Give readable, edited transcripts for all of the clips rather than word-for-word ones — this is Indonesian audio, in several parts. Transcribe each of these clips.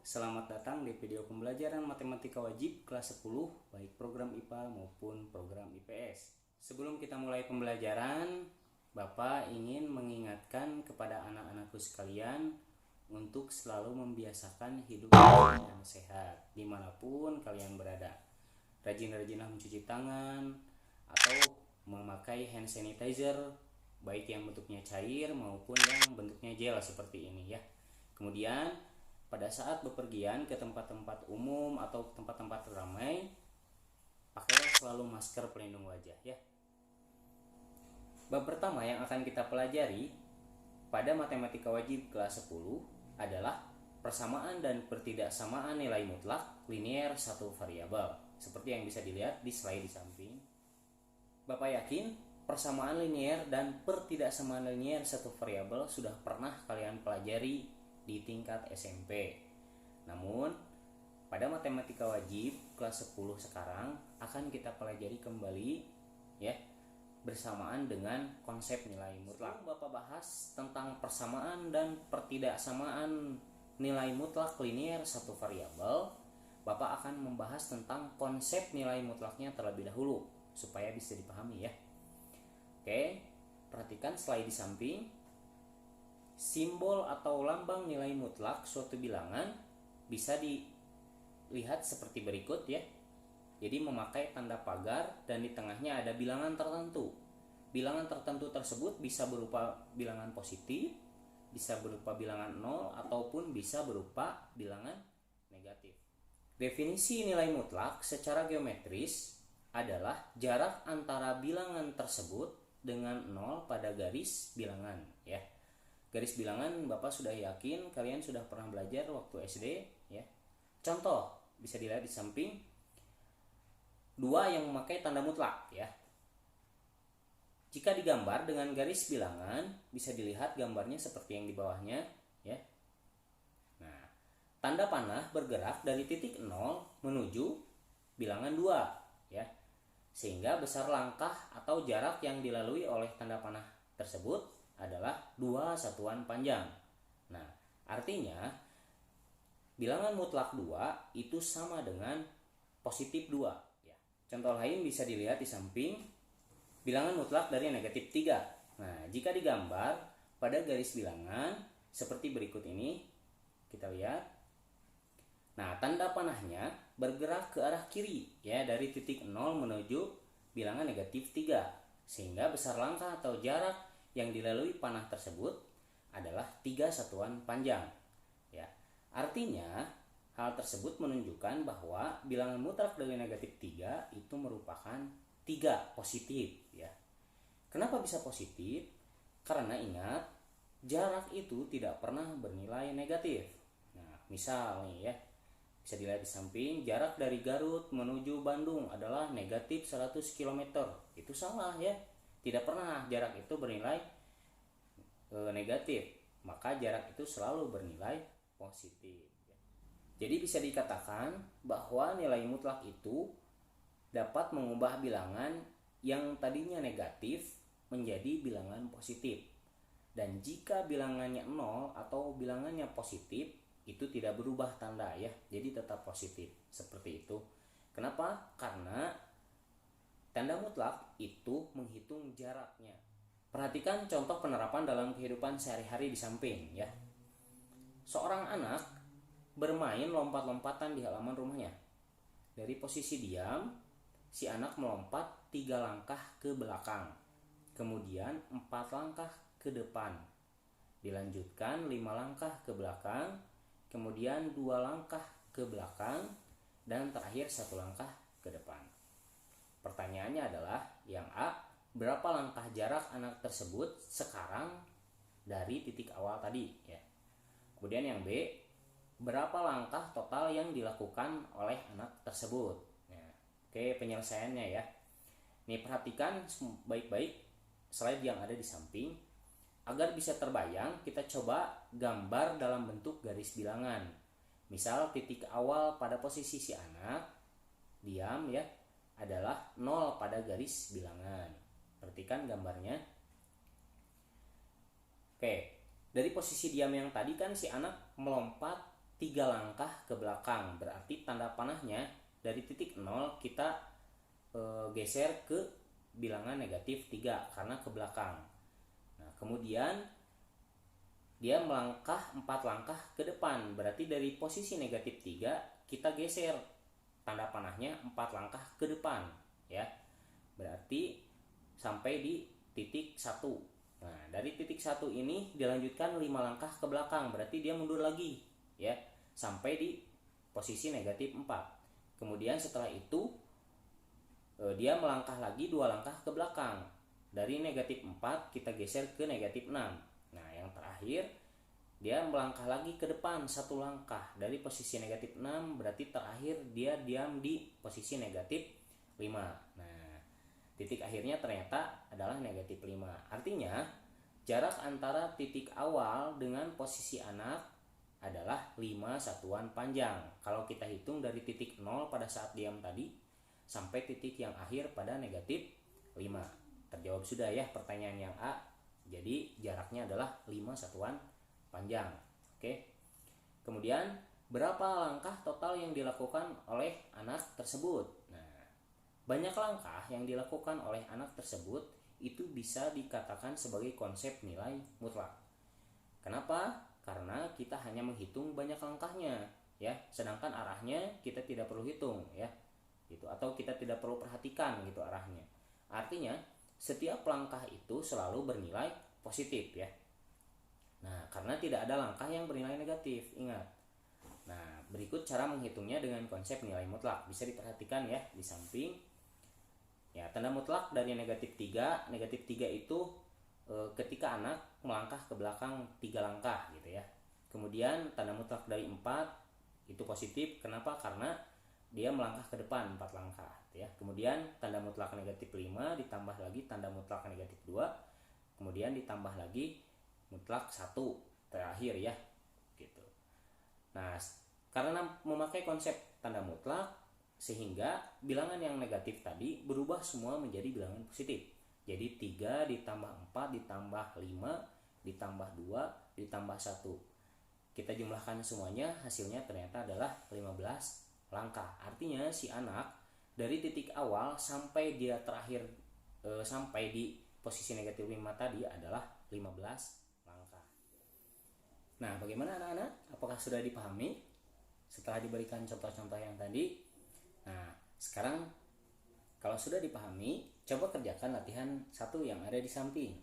selamat datang di video pembelajaran matematika wajib kelas 10 baik program IPA maupun program IPS. Sebelum kita mulai pembelajaran, Bapak ingin mengingatkan kepada anak-anakku sekalian untuk selalu membiasakan hidup bersih dan sehat dimanapun kalian berada. Rajin-rajinlah mencuci tangan atau memakai hand sanitizer, baik yang bentuknya cair maupun yang bentuknya gel seperti ini ya. Kemudian pada saat bepergian ke tempat-tempat umum atau tempat-tempat ramai, pakailah selalu masker pelindung wajah ya. Bab pertama yang akan kita pelajari pada matematika wajib kelas 10 adalah persamaan dan pertidaksamaan nilai mutlak linier satu variabel. Seperti yang bisa dilihat di slide di samping. Bapak yakin persamaan linier dan pertidaksamaan linier satu variabel sudah pernah kalian pelajari di tingkat SMP. Namun, pada matematika wajib kelas 10 sekarang akan kita pelajari kembali ya, bersamaan dengan konsep nilai mutlak. Bapak bahas tentang persamaan dan pertidaksamaan nilai mutlak linier satu variabel, Bapak akan membahas tentang konsep nilai mutlaknya terlebih dahulu supaya bisa dipahami ya. Oke, perhatikan slide di samping. Simbol atau lambang nilai mutlak suatu bilangan bisa dilihat seperti berikut ya. Jadi memakai tanda pagar dan di tengahnya ada bilangan tertentu. Bilangan tertentu tersebut bisa berupa bilangan positif, bisa berupa bilangan 0 ataupun bisa berupa bilangan negatif. Definisi nilai mutlak secara geometris adalah jarak antara bilangan tersebut dengan 0 pada garis bilangan ya. Garis bilangan Bapak sudah yakin kalian sudah pernah belajar waktu SD ya. Contoh bisa dilihat di samping, 2 yang memakai tanda mutlak ya. Jika digambar dengan garis bilangan bisa dilihat gambarnya seperti yang di bawahnya ya. Nah, tanda panah bergerak dari titik 0 menuju bilangan 2 ya. Sehingga besar langkah atau jarak yang dilalui oleh tanda panah tersebut adalah 2 satuan panjang. Nah, artinya bilangan mutlak 2 itu sama dengan positif 2 ya. Contoh lain bisa dilihat di samping, bilangan mutlak dari negatif 3. Nah, jika digambar pada garis bilangan seperti berikut ini, kita lihat. Nah, tanda panahnya bergerak ke arah kiri ya, dari titik 0 menuju bilangan negatif 3. Sehingga besar langkah atau jarak yang dilalui panah tersebut adalah 3 satuan panjang ya. Artinya hal tersebut menunjukkan bahwa bilangan mutlak dari negatif 3 itu merupakan 3 positif ya. Kenapa bisa positif? Karena ingat, jarak itu tidak pernah bernilai negatif. Nah, misal nih ya, bisa dilihat di samping, jarak dari Garut menuju Bandung adalah negatif 100 km. Itu salah ya. Tidak pernah jarak itu bernilai negatif, maka jarak itu selalu bernilai positif. Jadi bisa dikatakan bahwa nilai mutlak itu dapat mengubah bilangan yang tadinya negatif menjadi bilangan positif. Dan jika bilangannya 0 atau bilangannya positif, itu tidak berubah tanda ya, jadi tetap positif seperti itu. Kenapa? Karena tanda mutlak itu menghitung jaraknya. Perhatikan contoh penerapan dalam kehidupan sehari-hari di samping ya. Seorang anak bermain lompat-lompatan di halaman rumahnya. Dari posisi diam, si anak melompat 3 langkah ke belakang, kemudian 4 langkah ke depan, dilanjutkan 5 langkah ke belakang, kemudian 2 langkah ke belakang, dan terakhir 1 langkah ke depan. Pertanyaannya adalah yang A, berapa langkah jarak anak tersebut sekarang dari titik awal tadi ya. Kemudian yang B, berapa langkah total yang dilakukan oleh anak tersebut ya. Oke, penyelesaiannya ya. Nih perhatikan baik-baik slide yang ada di samping. Agar bisa terbayang, kita coba gambar dalam bentuk garis bilangan. Misal titik awal pada posisi si anak diam ya adalah 0 pada garis bilangan. Perhatikan gambarnya. Oke, dari posisi diam yang tadi kan si anak melompat 3 langkah ke belakang. Berarti tanda panahnya dari titik 0 kita geser ke bilangan negatif 3 karena ke belakang. Nah, kemudian dia melangkah 4 langkah ke depan. Berarti dari posisi negatif 3 kita geser tanda panahnya 4 langkah ke depan ya. Berarti sampai di titik 1. Nah, dari titik 1 ini dilanjutkan 5 langkah ke belakang. Berarti dia mundur lagi ya sampai di posisi negatif 4. Kemudian setelah itu dia melangkah lagi 2 langkah ke belakang. Dari negatif 4 kita geser ke negatif 6. Nah, yang terakhir dia melangkah lagi ke depan 1 langkah dari posisi negatif 6, berarti terakhir dia diam di posisi negatif 5. Nah, titik akhirnya ternyata adalah negatif 5. Artinya jarak antara titik awal dengan posisi anak adalah 5 satuan panjang. Kalau kita hitung dari titik 0 pada saat diam tadi sampai titik yang akhir pada negatif 5. Terjawab sudah ya pertanyaan yang A. Jadi jaraknya adalah 5 satuan panjang. Oke. Kemudian berapa langkah total yang dilakukan oleh anak tersebut? Nah, banyak langkah yang dilakukan oleh anak tersebut itu bisa dikatakan sebagai konsep nilai mutlak. Kenapa? Karena kita hanya menghitung banyak langkahnya ya, sedangkan arahnya kita tidak perlu hitung ya. Gitu, atau kita tidak perlu perhatikan gitu arahnya. Artinya setiap langkah itu selalu bernilai positif ya. Nah, karena tidak ada langkah yang bernilai negatif, ingat. Nah, berikut cara menghitungnya dengan konsep nilai mutlak. Bisa diperhatikan ya di samping. Ya, tanda mutlak dari negatif 3. Negatif 3 itu ketika anak melangkah ke belakang 3 langkah gitu ya. Kemudian tanda mutlak dari 4 itu positif. Kenapa? Karena dia melangkah ke depan 4 langkah ya. Kemudian tanda mutlak negatif 5 ditambah lagi tanda mutlak negatif 2, kemudian ditambah lagi mutlak 1 terakhir ya gitu. Nah, karena memakai konsep tanda mutlak sehingga bilangan yang negatif tadi berubah semua menjadi bilangan positif. Jadi 3 ditambah 4 ditambah 5 ditambah 2 ditambah 1. Kita jumlahkan semuanya, hasilnya ternyata adalah 15 langkah. Artinya si anak dari titik awal sampai dia terakhir sampai di posisi negatif 5 tadi adalah 15 langkah. Nah, bagaimana anak-anak? Apakah sudah dipahami setelah diberikan contoh-contoh yang tadi? Nah, sekarang kalau sudah dipahami, coba kerjakan latihan 1 yang ada di samping.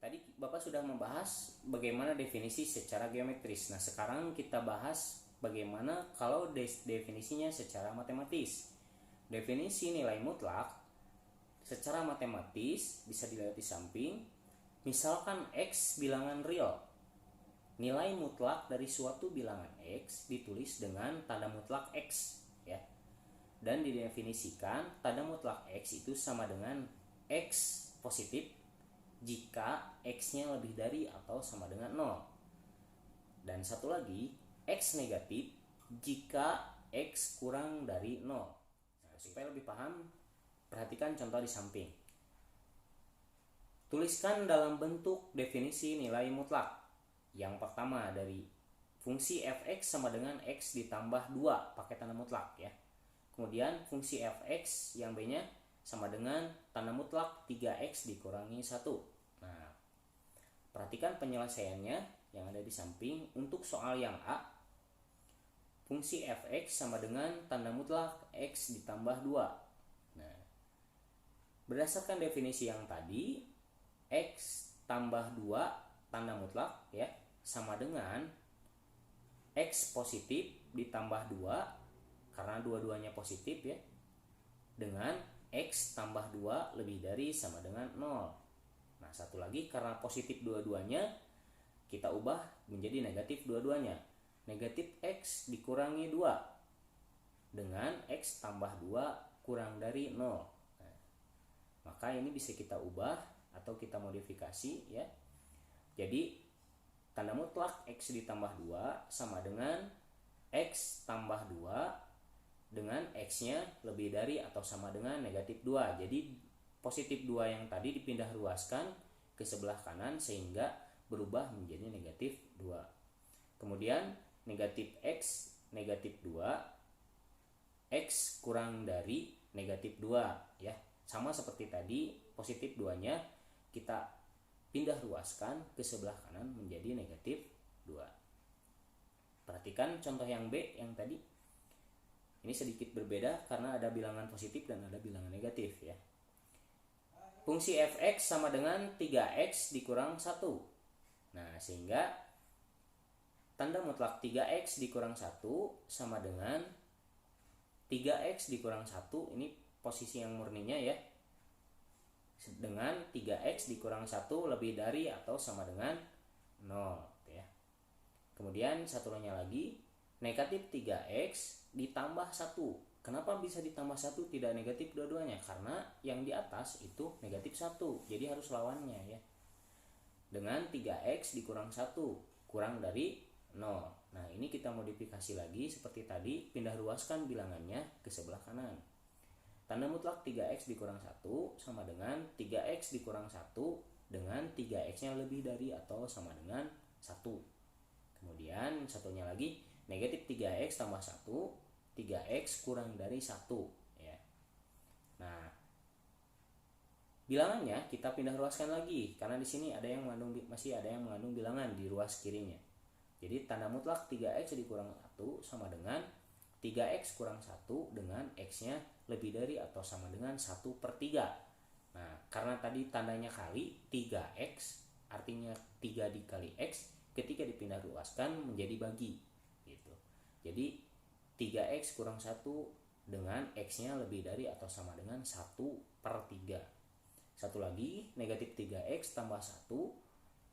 Tadi Bapak sudah membahas bagaimana definisi secara geometris. Nah, sekarang kita bahas bagaimana kalau definisinya secara matematis. Definisi nilai mutlak secara matematis bisa dilihat di samping. Misalkan X bilangan real. Nilai mutlak dari suatu bilangan X ditulis dengan tanda mutlak X ya. Dan didefinisikan tanda mutlak X itu sama dengan X positif jika X-nya lebih dari atau sama dengan 0. Dan satu lagi, X negatif jika X kurang dari 0. Nah, supaya lebih paham, perhatikan contoh di samping. Tuliskan dalam bentuk definisi nilai mutlak. Yang pertama dari fungsi fx sama dengan x ditambah 2 pakai tanda mutlak ya. Kemudian fungsi fx yang b-nya sama dengan tanda mutlak 3x dikurangi 1. Nah, perhatikan penyelesaiannya yang ada di samping. Untuk soal yang A, fungsi fx sama dengan tanda mutlak x ditambah 2. Nah, berdasarkan definisi yang tadi, x tambah 2 tanda mutlak ya sama dengan x positif ditambah 2 karena dua-duanya positif ya, dengan x tambah 2 lebih dari sama dengan 0. Nah, satu lagi karena positif dua-duanya kita ubah menjadi negatif dua-duanya. Negatif x dikurangi 2 dengan x tambah 2 kurang dari 0. Nah, maka ini bisa kita ubah atau kita modifikasi ya. Jadi tanda mutlak x ditambah 2 sama dengan x tambah 2 dengan x-nya lebih dari atau sama dengan negatif 2. Jadi positif 2 yang tadi dipindah ruaskan ke sebelah kanan sehingga berubah menjadi negatif 2. Kemudian negatif X, negatif 2, X kurang dari negatif 2 ya. Sama seperti tadi, positif 2-nya kita pindah ruaskan ke sebelah kanan menjadi negatif 2. Perhatikan contoh yang B yang tadi. Ini sedikit berbeda karena ada bilangan positif dan ada bilangan negatif ya. Fungsi fx sama dengan 3x dikurang 1. Nah, sehingga tanda mutlak 3x dikurang 1 sama dengan 3x dikurang 1, ini posisi yang murninya ya. Dengan 3x dikurang 1 lebih dari atau sama dengan 0 ya. Kemudian satunya lagi, negatif 3x ditambah 1. Kenapa bisa ditambah 1 tidak negatif dua-duanya? Karena yang di atas itu negatif 1, jadi harus lawannya ya. Dengan 3x dikurang 1 kurang dari 0. Nah, ini kita modifikasi lagi seperti tadi, pindah ruaskan bilangannya ke sebelah kanan. Tanda mutlak 3x dikurang 1 sama dengan 3x dikurang 1 dengan 3x nya lebih dari atau sama dengan 1. Kemudian satunya lagi, negatif 3x tambah 1, 3x kurang dari 1 ya. Nah, bilangannya kita pindah ruaskan lagi karena di sini ada yang masih ada yang mengandung bilangan di ruas kirinya. Jadi tanda mutlak 3x dikurang 1 sama dengan 3x kurang 1 dengan x-nya lebih dari atau sama dengan 1/3. Nah, karena tadi tandanya kali, 3x artinya 3 dikali x, ketika dipindah ruaskan menjadi bagi gitu. Jadi 3x kurang 1 dengan x-nya lebih dari atau sama dengan 1/3. Satu lagi, negatif 3x tambah 1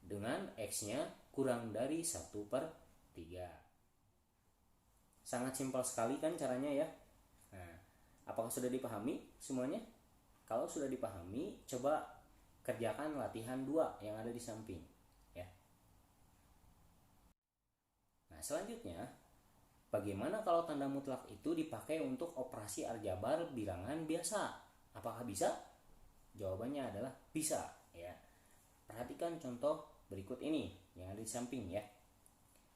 dengan x-nya kurang dari 1/3. Sangat simpel sekali kan caranya ya. Nah, apakah sudah dipahami semuanya? Kalau sudah dipahami, coba kerjakan latihan 2 yang ada di samping ya. Nah, selanjutnya, bagaimana kalau tanda mutlak itu dipakai untuk operasi aljabar bilangan biasa? Apakah bisa? Jawabannya adalah bisa ya. Perhatikan contoh berikut ini yang ada di samping ya.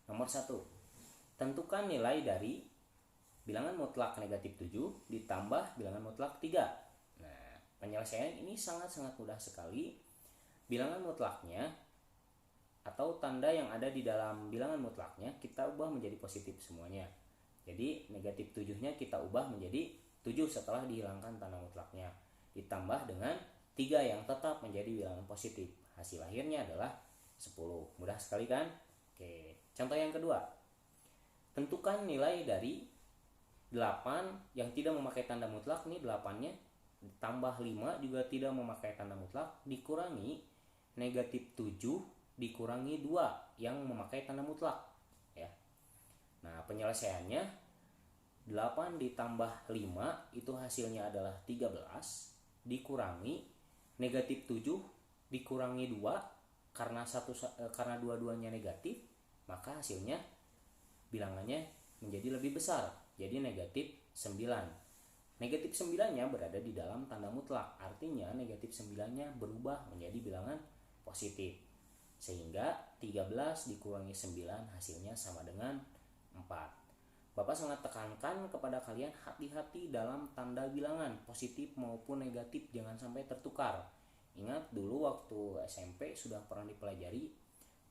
Nomor 1. Tentukan nilai dari bilangan mutlak negatif 7 ditambah bilangan mutlak 3. Nah, penyelesaian ini sangat-sangat mudah sekali. Bilangan mutlaknya atau tanda yang ada di dalam bilangan mutlaknya kita ubah menjadi positif semuanya. Jadi negatif 7-nya kita ubah menjadi 7 setelah dihilangkan tanda mutlaknya. Ditambah dengan 3 yang tetap menjadi bilangan positif. Hasil akhirnya adalah 10. Mudah sekali kan? Oke, contoh yang kedua. Tentukan nilai dari 8 yang tidak memakai tanda mutlak. Nih 8-nya ditambah 5 juga tidak memakai tanda mutlak dikurangi negatif 7 dikurangi 2 yang memakai tanda mutlak ya. Nah, penyelesaiannya 8 ditambah 5 itu hasilnya adalah 13 dikurangi negatif 7 dikurangi 2 karena dua-duanya negatif, maka hasilnya bilangannya menjadi lebih besar, jadi negatif 9. Negatif 9-nya berada di dalam tanda mutlak, artinya negatif 9-nya berubah menjadi bilangan positif. Sehingga 13 dikurangi 9 hasilnya sama dengan 4. Bapak sangat tekankan kepada kalian hati-hati dalam tanda bilangan, positif maupun negatif, jangan sampai tertukar. Ingat dulu waktu SMP sudah pernah dipelajari,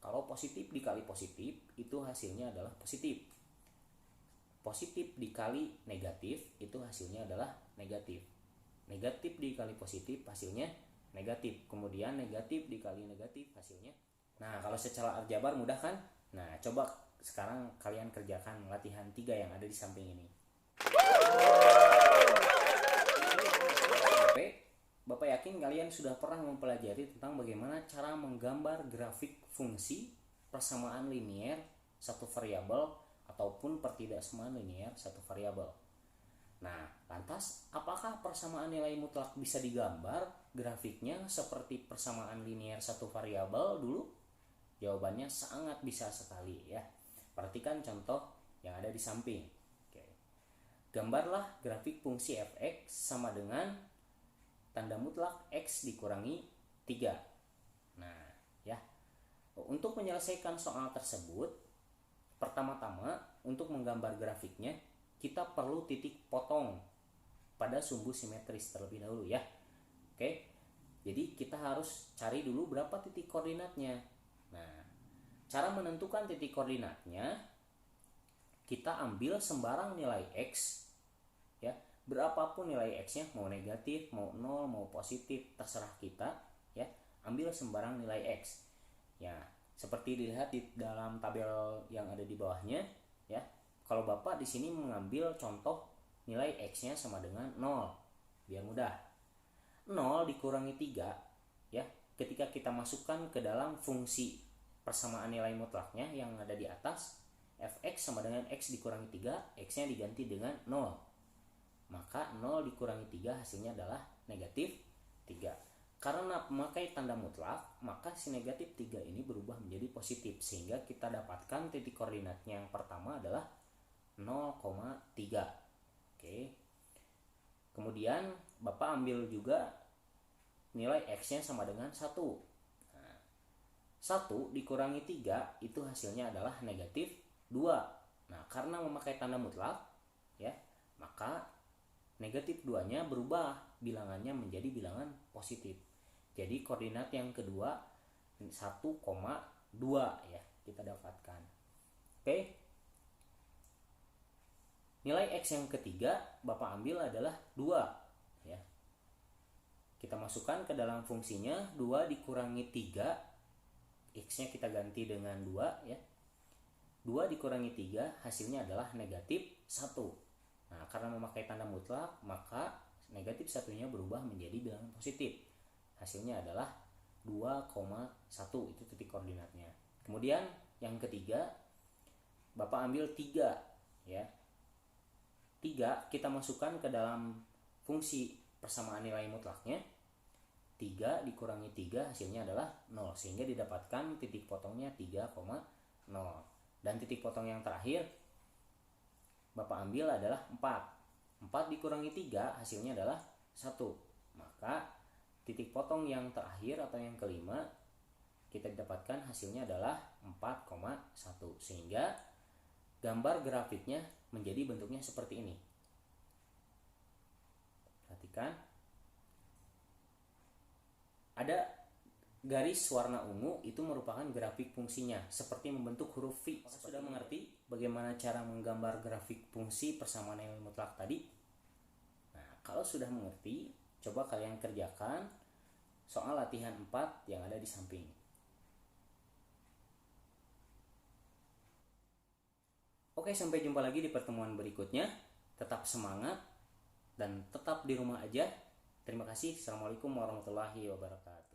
kalau positif dikali positif itu hasilnya adalah positif. Positif dikali negatif itu hasilnya adalah negatif. Negatif dikali positif hasilnya negatif. Kemudian negatif dikali negatif hasilnya. Nah, kalau secara aljabar mudah kan? Nah, coba sekarang kalian kerjakan latihan 3 yang ada di samping ini. Bapak yakin kalian sudah pernah mempelajari tentang bagaimana cara menggambar grafik fungsi persamaan linier satu variabel ataupun pertidaksamaan linier satu variabel. Nah, lantas apakah persamaan nilai mutlak bisa digambar grafiknya seperti persamaan linier satu variabel dulu? Jawabannya sangat bisa sekali ya. Perhatikan contoh yang ada di samping. Oke. Gambarlah grafik fungsi fx sama dengan tanda mutlak x dikurangi 3. Nah, ya. Untuk menyelesaikan soal tersebut, pertama-tama untuk menggambar grafiknya kita perlu titik potong pada sumbu simetris terlebih dahulu ya. Oke. Jadi kita harus cari dulu berapa titik koordinatnya. Nah, cara menentukan titik koordinatnya, kita ambil sembarang nilai X ya. Berapapun nilai X-nya, mau negatif, mau 0, mau positif, terserah kita ya. Ambil sembarang nilai X. Ya, seperti dilihat di dalam tabel yang ada di bawahnya ya. Kalau Bapak di sini mengambil contoh nilai X-nya sama dengan 0. Biar mudah. 0 dikurangi 3 ya. Ketika kita masukkan ke dalam fungsi persamaan nilai mutlaknya yang ada di atas, fx sama dengan x dikurangi 3, x-nya diganti dengan 0. Maka 0 dikurangi 3 hasilnya adalah negatif 3. Karena memakai tanda mutlak, maka si negatif 3 ini berubah menjadi positif, sehingga kita dapatkan titik koordinatnya yang pertama adalah 0,3. Oke. Kemudian Bapak ambil juga nilai X-nya sama dengan 1. Nah, 1 dikurangi 3 itu hasilnya adalah negatif 2. Nah, karena memakai tanda mutlak ya, maka negatif 2-nya berubah bilangannya menjadi bilangan positif. Jadi koordinat yang kedua 1,2 ya kita dapatkan. Oke. Nilai X yang ketiga Bapak ambil adalah 2 ya. Kita masukkan ke dalam fungsinya 2 dikurangi 3, X-nya kita ganti dengan 2 ya. 2 dikurangi 3 hasilnya adalah negatif 1. Nah, karena memakai tanda mutlak, maka negatif 1-nya berubah menjadi bilangan positif. Hasilnya adalah 2,1, itu titik koordinatnya. Kemudian yang ketiga Bapak ambil 3 ya. 3 kita masukkan ke dalam fungsi persamaan nilai mutlaknya. 3 dikurangi 3 hasilnya adalah 0, sehingga didapatkan titik potongnya 3,0. Dan titik potong yang terakhir Bapak ambil adalah 4. 4 dikurangi 3 hasilnya adalah 1. Maka titik potong yang terakhir atau yang kelima kita dapatkan hasilnya adalah 4,1, sehingga gambar grafiknya menjadi bentuknya seperti ini. Perhatikan. Ada garis warna ungu, itu merupakan grafik fungsinya, seperti membentuk huruf V. Sudah mengerti bagaimana cara menggambar grafik fungsi persamaan nilai mutlak tadi? Nah, kalau sudah mengerti, coba kalian kerjakan soal latihan 4 yang ada di samping. Oke, sampai jumpa lagi di pertemuan berikutnya. Tetap semangat dan tetap di rumah aja. Terima kasih. Assalamualaikum warahmatullahi wabarakatuh.